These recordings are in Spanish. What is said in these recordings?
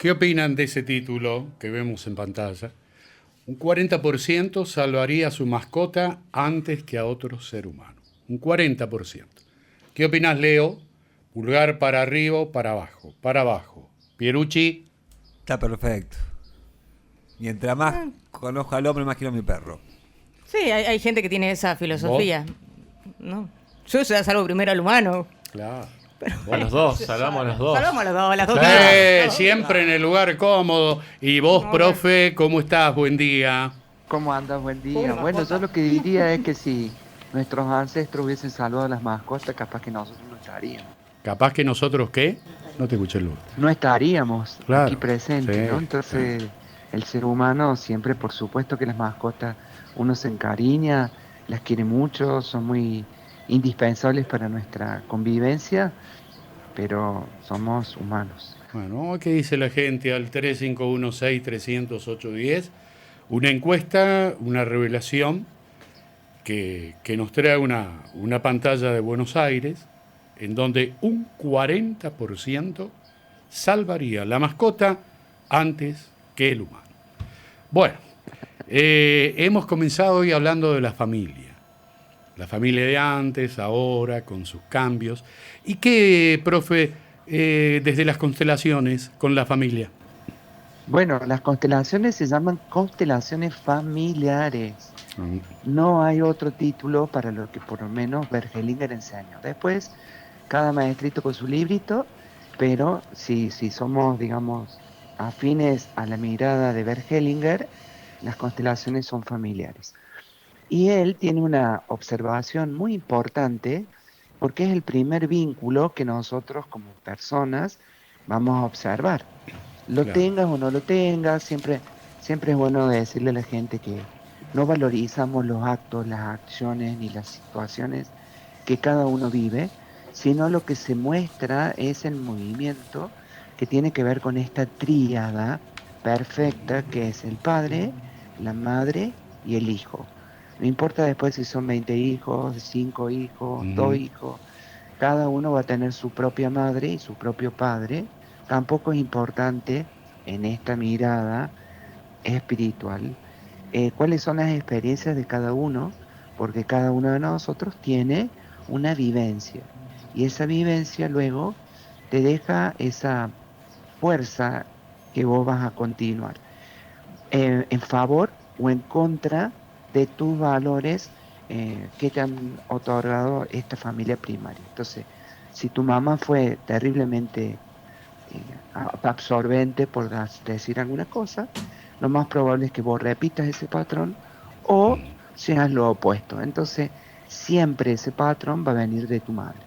¿Qué opinan de ese título que vemos en pantalla? Un 40% salvaría a su mascota antes que a otro ser humano. Un 40%. ¿Qué opinas, Leo? Pulgar para arriba o para abajo. Para abajo. Pierucci. Está perfecto. Mientras más Ah, conozco al hombre, más quiero a mi perro. sí, hay gente que tiene esa ¿Vos? filosofía. ¿No? Yo salvo primero al humano. Claro. A los dos, salvamos a los dos. Salvamos a los dos, las dos Sí, vidas. siempre en el lugar cómodo. Y vos, No, profe, ¿cómo estás? Buen día. ¿Cómo andas? Buen día. Puma, Bueno, yo jota. lo que diría es que si nuestros ancestros hubiesen salvado a las mascotas, capaz que nosotros no estaríamos. Capaz que nosotros, ¿qué? No te escuché el último. No estaríamos aquí Claro. presentes, ¿no? Sí, Entonces, el ser humano siempre, por supuesto que las mascotas, uno se encariña, las quiere mucho, son muy indispensables para nuestra convivencia, pero somos humanos. Bueno, ¿qué dice la gente al 3516-300-810? Una encuesta, una revelación que nos trae una pantalla de Buenos Aires en donde un 40% salvaría la mascota antes que el humano. Bueno, hemos comenzado hoy hablando de la familia de antes, ahora, con sus cambios. ¿Y qué, profe, desde las constelaciones con la familia? Bueno, las constelaciones se llaman constelaciones familiares. Mm, No hay otro título para lo que por lo menos Bergelinger enseña. Después, cada maestrito con su librito, pero si somos, digamos, afines a la mirada de Bergelinger, las constelaciones son familiares. Y él tiene una observación muy importante porque es el primer vínculo que nosotros como personas vamos a observar. Lo claro. tengas o no lo tengas, siempre es bueno decirle a la gente que no valorizamos los actos, las acciones ni las situaciones que cada uno vive, sino lo que se muestra es el movimiento que tiene que ver con esta tríada perfecta que es el padre, la madre y el hijo. No importa después si son 20 hijos, 5 hijos, 2 Ujú. hijos, cada uno va a tener su propia madre y su propio padre. Tampoco es importante en esta mirada espiritual cuáles son las experiencias de cada uno, porque cada uno de nosotros tiene una vivencia y esa vivencia luego te deja esa fuerza que vos vas a continuar en favor o en contra de tus valores que te han otorgado esta familia primaria. Entonces, si tu mamá fue terriblemente absorbente, por decir alguna cosa, lo más probable es que vos repitas ese patrón o seas lo opuesto. Entonces, siempre ese patrón va a venir de tu madre.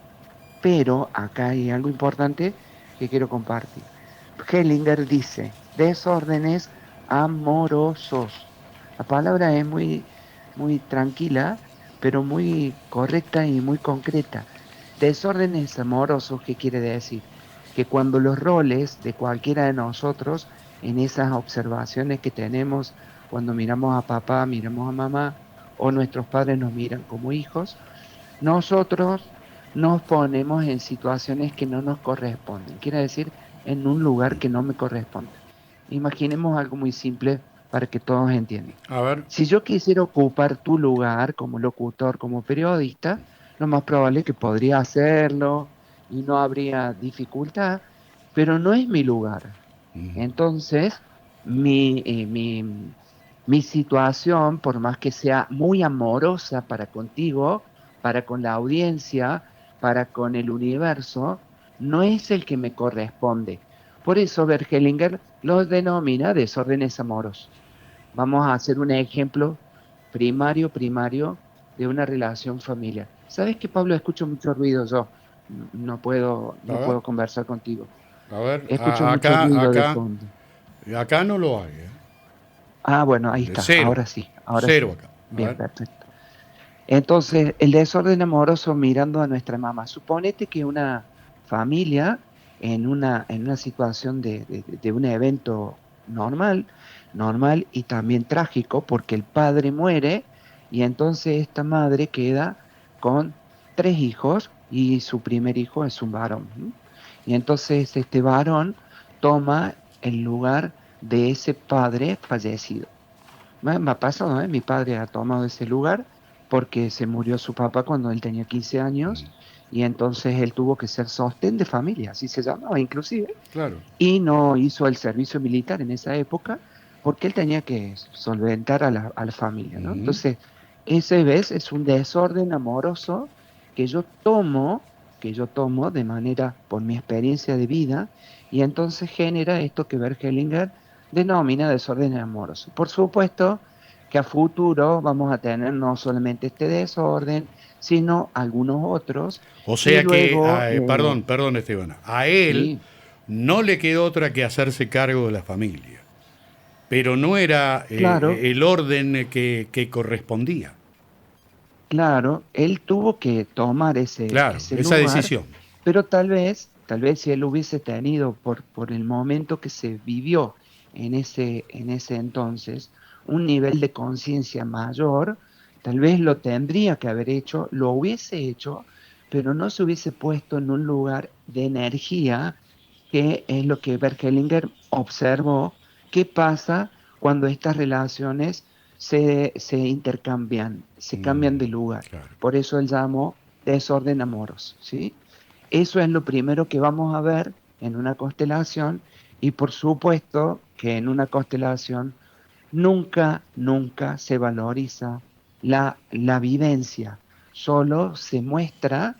Pero acá hay algo importante que quiero compartir. Hellinger dice, desórdenes amorosos. La palabra es muy tranquila, pero muy correcta y muy concreta. Desórdenes amorosos, ¿qué quiere decir? Que cuando los roles de cualquiera de nosotros, en esas observaciones que tenemos, cuando miramos a papá, miramos a mamá, o nuestros padres nos miran como hijos, nosotros nos ponemos en situaciones que no nos corresponden. Quiere decir, en un lugar que no me corresponde. Imaginemos algo muy simple para que todos entiendan. A ver, Si yo quisiera ocupar tu lugar como locutor, como periodista, lo más probable es que podría hacerlo y no habría dificultad, pero no es mi lugar. Entonces, mi situación, por más que sea muy amorosa para contigo, para con la audiencia, para con el universo, no es el que me corresponde. Por eso Bergelinger los denomina desórdenes amorosos. Vamos a hacer un ejemplo primario de una relación familiar. ¿Sabes que, Pablo? Escucho mucho ruido yo. No puedo, a no ver, puedo conversar contigo. a ver. Escucho mucho Acá, ruido de acá, fondo. acá no lo hay, ¿eh? Ah, bueno, ahí De está. cero, Ahora sí, ahora sí. cero acá. A Bien, ver. perfecto. Entonces, el desorden amoroso mirando a nuestra mamá. Suponete que una familia en una situación de un evento normal y también trágico, porque el padre muere y entonces esta madre queda con 3 hijos y su primer hijo es un varón. ¿M? Y entonces este varón toma el lugar de ese padre fallecido. Me ha pasado, ¿eh? Mi padre ha tomado ese lugar porque se murió su papá cuando él tenía 15 años y entonces él tuvo que ser sostén de familia, así se llamaba inclusive, Claro. y no hizo el servicio militar en esa época porque él tenía que solventar a la familia, ¿no? Ujú. Entonces, ese vez es un desorden amoroso que yo tomo de manera, por mi experiencia de vida, y entonces genera esto que Bergelinger denomina desorden amoroso. Por supuesto que a futuro vamos a tener no solamente este desorden, sino algunos otros, O y sea que, luego, perdón Esteban, a él sí, no le quedó otra que hacerse cargo de la familia, pero no era claro, el orden que correspondía. claro, él tuvo que tomar Claro, ese esa lugar, decisión. pero tal vez si él hubiese tenido por el momento que se vivió en ese entonces, un nivel de conciencia mayor, tal vez lo tendría que haber hecho, lo hubiese hecho, pero no se hubiese puesto en un lugar de energía, que es lo que Bergelinger observó, qué pasa cuando estas relaciones se intercambian, se cambian de lugar. Claro. Por eso él llamó desorden amoroso, ¿sí? Eso es lo primero que vamos a ver en una constelación, y por supuesto que en una constelación nunca se valoriza la vivencia, solo se muestra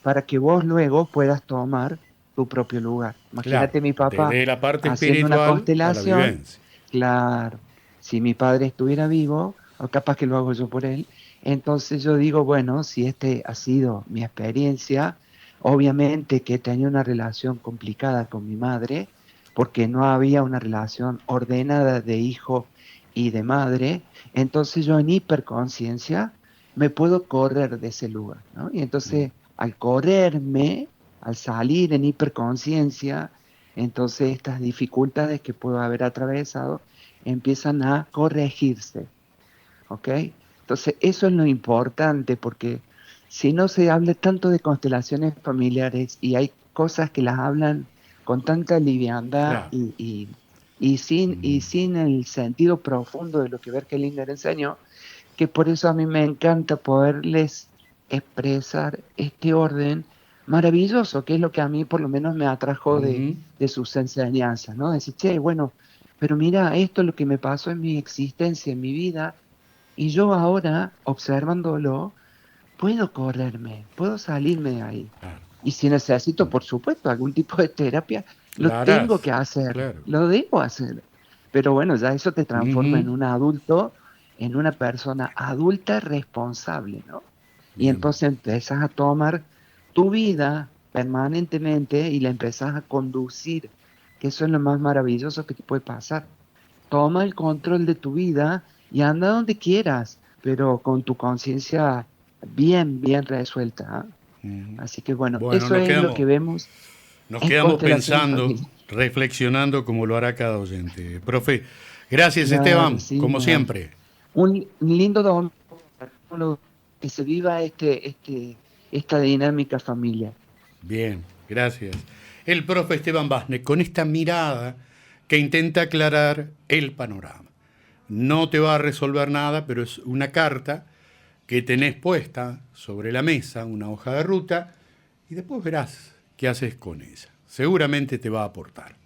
para que vos luego puedas tomar tu propio lugar. Claro, Imagínate mi papá de la parte haciendo una espiritual a la constelación, vivencia. claro, si mi padre estuviera vivo, o capaz que lo hago yo por él, entonces yo digo, bueno, si este ha sido mi experiencia, obviamente que tenía una relación complicada con mi madre, porque no había una relación ordenada de hijo y de madre, entonces yo en hiperconciencia me puedo correr de ese lugar, ¿no? Y entonces al correrme, al salir en hiperconciencia, entonces estas dificultades que puedo haber atravesado empiezan a corregirse, ¿ok? Entonces eso es lo importante, porque si no se habla tanto de constelaciones familiares y hay cosas que las hablan con tanta liviandad Claro. y sin el sentido profundo de lo que Berkelinger enseñó, que por eso a mí me encanta poderles expresar este orden maravilloso, que es lo que a mí por lo menos me atrajo Ujú. de sus enseñanzas, ¿no? Decir, che, bueno, pero mira, esto es lo que me pasó en mi existencia, en mi vida, y yo ahora, observándolo, puedo correrme, puedo salirme de ahí. Claro. Y si necesito, por supuesto, algún tipo de terapia, lo La tengo harás. que hacer, Claro. lo debo hacer. Pero bueno, ya eso te transforma Ujú. en un adulto, en una persona adulta responsable, ¿no? Y Bien. entonces empiezas a tomar tu vida permanentemente y la empezás a conducir, que eso es lo más maravilloso que te puede pasar. Toma el control de tu vida y anda donde quieras, pero con tu conciencia bien resuelta, ¿ah? Ujú. Así que bueno, Bueno, eso es lo que vemos nos en quedamos constelaciones pensando, familiares. reflexionando como lo hará cada oyente. Profe, gracias Claro, Esteban, sí, como Manuel. siempre. Un lindo domingo para que se viva esta dinámica familiar. Bien, gracias. El profe Esteban Basne, con esta mirada que intenta aclarar el panorama. No te va a resolver nada, pero es una carta que tenés puesta sobre la mesa, una hoja de ruta, y después verás qué haces con ella. Seguramente te va a aportar.